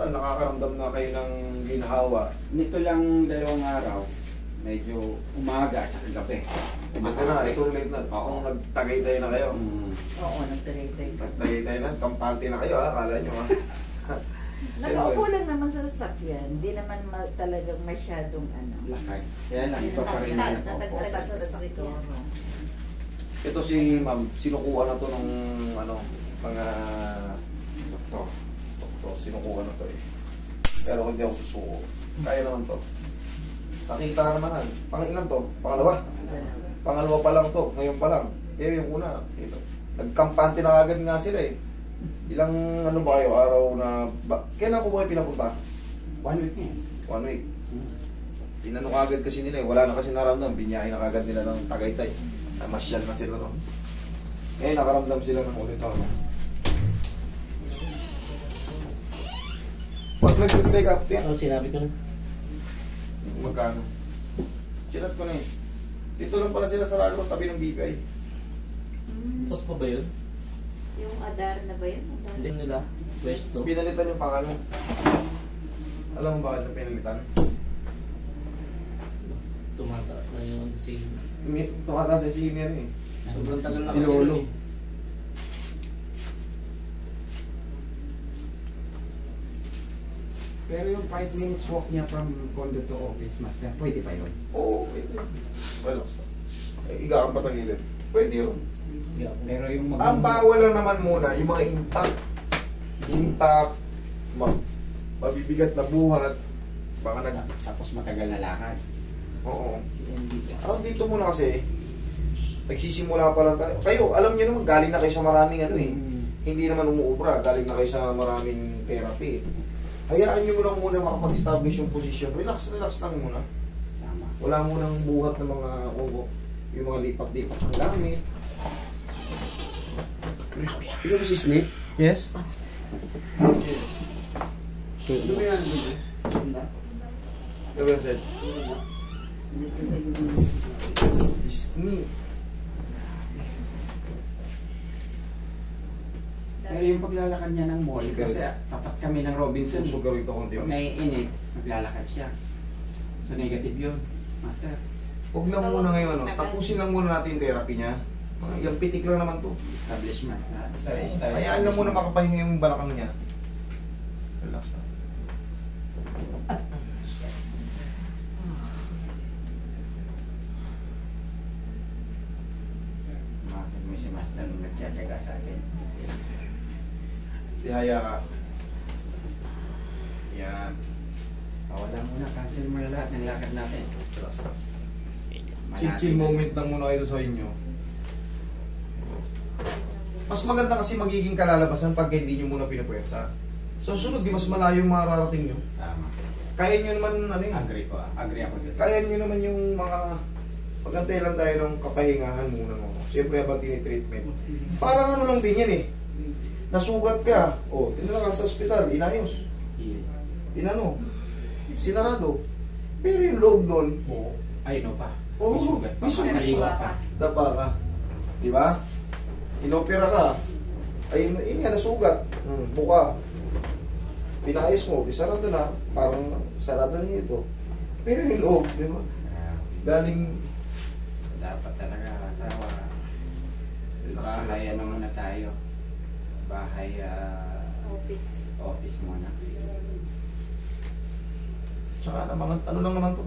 Tal, nakakaramdam na kayo ng ginhawa. Nito lang 2 araw, medyo umaga at saka gabi. Ito na, ito ulit na. Kung nagtagaytay na kayo. Oo, nagtagaytay. Nagtagaytay na, kampante na kayo ha, akala nyo ha. Nakaupo lang naman sa sasakyan. Hindi naman talagang masyadong ano. Lakad. Kaya lang, ito pa rin na nakaupo. Natagtag sa sasakyan. Ito si ma'am, sinukuha na to ng ano, mga doktor. Sinukuha na to eh. Pero hindi ako susuko. Kaya naman to. Nakita na naman. Pang-ilan to? Pangalawa? Pangalawa pa lang to. Ngayon pa lang. Pero yung una, ito. Nagkampante na agad nga sila eh. Ilang ano ba kayo, araw na... Kailan ko ba kayo pinapunta? 1 week niya. 1 week. Tinanong agad kasi nila eh. Wala na kasi naramdam. Binyahin na agad nila ng Tagaytay. Namasyal na sila no. Eh, nakaramdam sila ng ulit ako. Pag nag-break up, tiyan. Oo, sinabi ko na. Magkano? Sinat ko na eh. Dito lang pala sila sa lalo, tabi ng bigay. Tapos pa ba yun? Yung Adar na ba yun? Adar? Hindi nila. Pwesto. Pinalitan yung pangalan. Alam mo bakit yung pinalitan? Tumataas na yung si... Tumataas sa senior eh. Sobrang tagal na kasi Ilolo. yun eh. Pero yung 5 minutes walk niya from condo to office, master, pwede pa yun? Oo, pwede. Relax na. Iga kang patagilid. Pwede yun. Yeah. Pero yung Ang bawal lang naman muna, yung mga intact. Intact. Mabibigat na buhat. Baka Tapos matagal na lakad. Oo. Si MD. Dito muna kasi, nagsisimula pa lang tayo. Kayo, alam niyo naman, galing na kayo sa maraming ano eh. Hindi naman umuubra, galing na kayo sa maraming therapy. Hayaan niyo lang muna makapag-establish yung position. Relax, relax lang muna. Tama. Wala mo nang buhat ng mga yung mga lipat-lipat ng gamit. Ikaw ba si Sleep? Yes? Ano ba yan? Ganda? Ikaw ba Seth? Disney. Pero yung paglalakad niya ng mall, Sugar. kasi tapat kami ng Robinson. Sugar ito konti. Pag naiinip, naglalakad siya. So negative yun, master. Huwag lang muna ngayon, ano, tapusin lang muna natin yung therapy niya. Mga yung pitik lang naman to. Establishment. Hayaan lang muna makapahinga yung balakang niya. Relax na. Bakit mo si master nagtsatsaga sa atin? Tihaya ka. Yan. Wala muna, cancel mo na lahat ng lakad natin. Relax na. Malapit Chill na. moment lang muna kayo sa inyo. Mas maganda kasi magiging kalalabasan pag hindi nyo muna pinupwersa. So sunod, di mas malayo yung mararating nyo. Tama. Kaya nyo naman, ano yun, Agree ko, agree ako dito. kaya nyo naman yung mga, pagantay lang tayo ng kapahingahan muna mo. Siyempre habang tinitreatment. Parang ano lang din yan eh. Nasugat ka, tinala ka sa ospital, inayos. Inano, sinarado. Pero yung loob nun, Ay, no pa. Oo, May sugat pa. may sugat Masaliwa pa. pa. dapa ka. Di ba? Inopera ka. Ay, yun nga, nasugat. Buka. Pinayos mo, isarado na. Parang sarado na ito. Pero yung loob, di ba? Galing, Dapat talaga, asawa. relax, Bahay, relax ano naman. muna tayo. Bahay, Office. office muna. Tsaka ano lang naman to,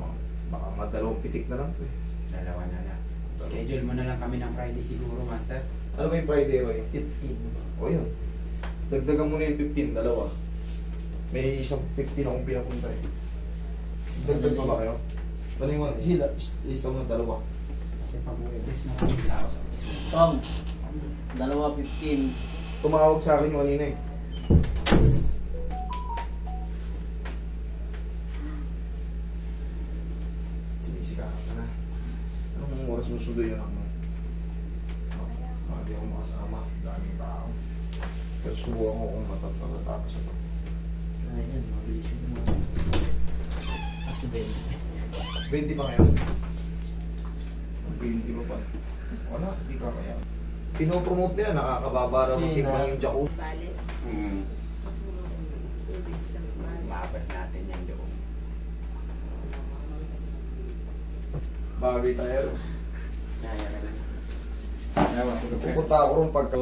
baka mga 2 pitik na lang to eh. Dalawa na lang. Schedule mo na lang kami ng Friday siguro, master. Ano ba yung Friday, Roy? 15. O yun. Dagdagan mo na yung 15, dalawa. May isang 15 akong pinapunta eh. Dagdag pa ba kayo? Ano yung lista mo ng dalawa? Kasi pag-uwibis na kami tao sa office. Tom, 2:15. Tumawag sa akin yung kanina eh. Sinisika ka na. Anong oras mo suloy yun ako? Baka di ako makasama. Daming tao. Pero subukan ko kung matatapos ito. Ayan, mabilis yung mga. Kasi 20. 20 pa kayo? 20 mo pa. Wala, di ka kaya. Pinopromote nila, nakakababa raw ng Sino? timbang yung Jaco. Bales. Mm. Subis. Maabot natin yan doon. Bagay tayo. Kaya na lang. Pupunta ako ron pagka...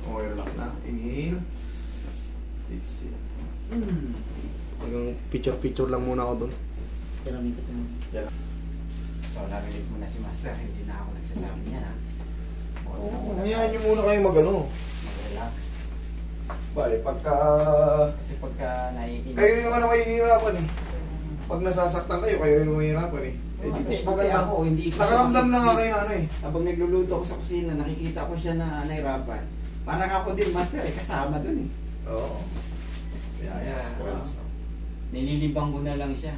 Okay, relax na. Inhale. Exhale. Hanggang picture-picture lang muna ako doon. Kailangan ko mo. So, narinig mo na si Master, hindi na ako nagsasabi niya ha. Oo, hayaan nyo muna kayo mag-ano. Mag-relax. Bale, pagka... Kasi pagka naiinis... Kayo rin naman ang mahihirapan eh. Pag nasasaktan kayo, kayo rin ang mahihirapan eh. Eh, di mas maganda. ako, hindi ko Nakaramdam na nga kayo na ano eh. Habang nagluluto ako sa kusina, nakikita ko siya na nahirapan. Parang ako din, Master, kasama dun eh. Oo. Kaya, relax na. nililibang ko na lang siya.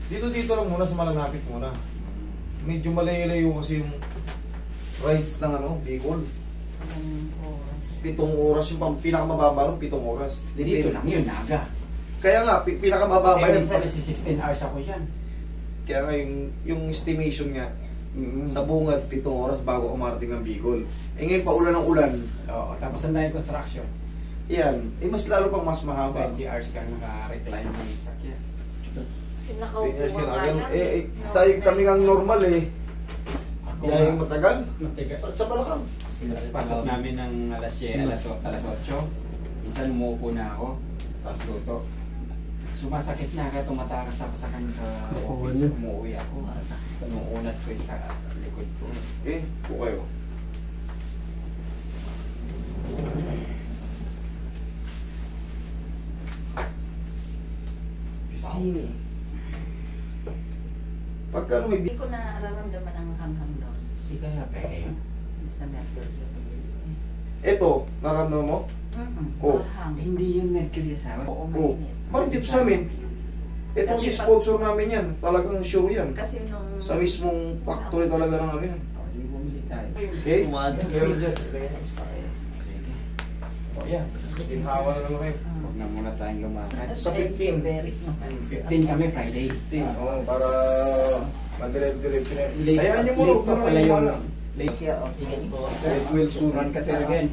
Dito lang muna sa malalapit muna. Medyo malayo-layo kasi yung rides ng ano, Bicol. 7 oras yung pinakamababa ron, 7 oras. Dito lang yun, naga. Kaya nga, pinakamababa Eh, yun. minsan nagsi-16 hours ako dyan. Kaya nga yung estimation nga, sa bungad, 7 oras bago umarating ng Bicol. Eh ngayon pa ulan ng ulan. Oo, tapos ang dahil construction. Yan, eh mas lalo pang mas mahaba. 20 hours kang naka-recline ng sakyan. Years yun agad. Tayo kami nga normal eh. Ako Kaya yung matagal. matigas. Sa Balakang. Pasok namin ng alas 8, alas 8. Minsan umuupo na ako, tapos luto. Sumasakit na kaya tumatakas ako sa kanya sa office. Umuwi ako. Nung unat ko sa likod ko. Eh, po kayo. Pisini. Pagka ano may Hindi ko na nararamdaman ang hanghang doon. Hindi kaya pwede yun. Sa mercury. Ito, naramdaman mo? Oh. Hanghang. Hindi yun mercury sa amin. Oo, Oh. mainit. Bakit dito sa amin? Ito Kasi si pag- sponsor namin yan. Talagang sure yan. Kasi nung... Sa mismong factory talaga ng ano yan. O, di bumili tayo. Okay? Umaga. Meron dyan. Sige. O yan. Ginhawa na naman kayo. Huwag na muna tayong lumakad. Sa 15. 15 kami Friday. Oo, para madiretso na. Late Hayaan niyo mo late rin. pa Para pala kayo yung... wala. Late. Ingat po. It will soon. Run ka talaga yan.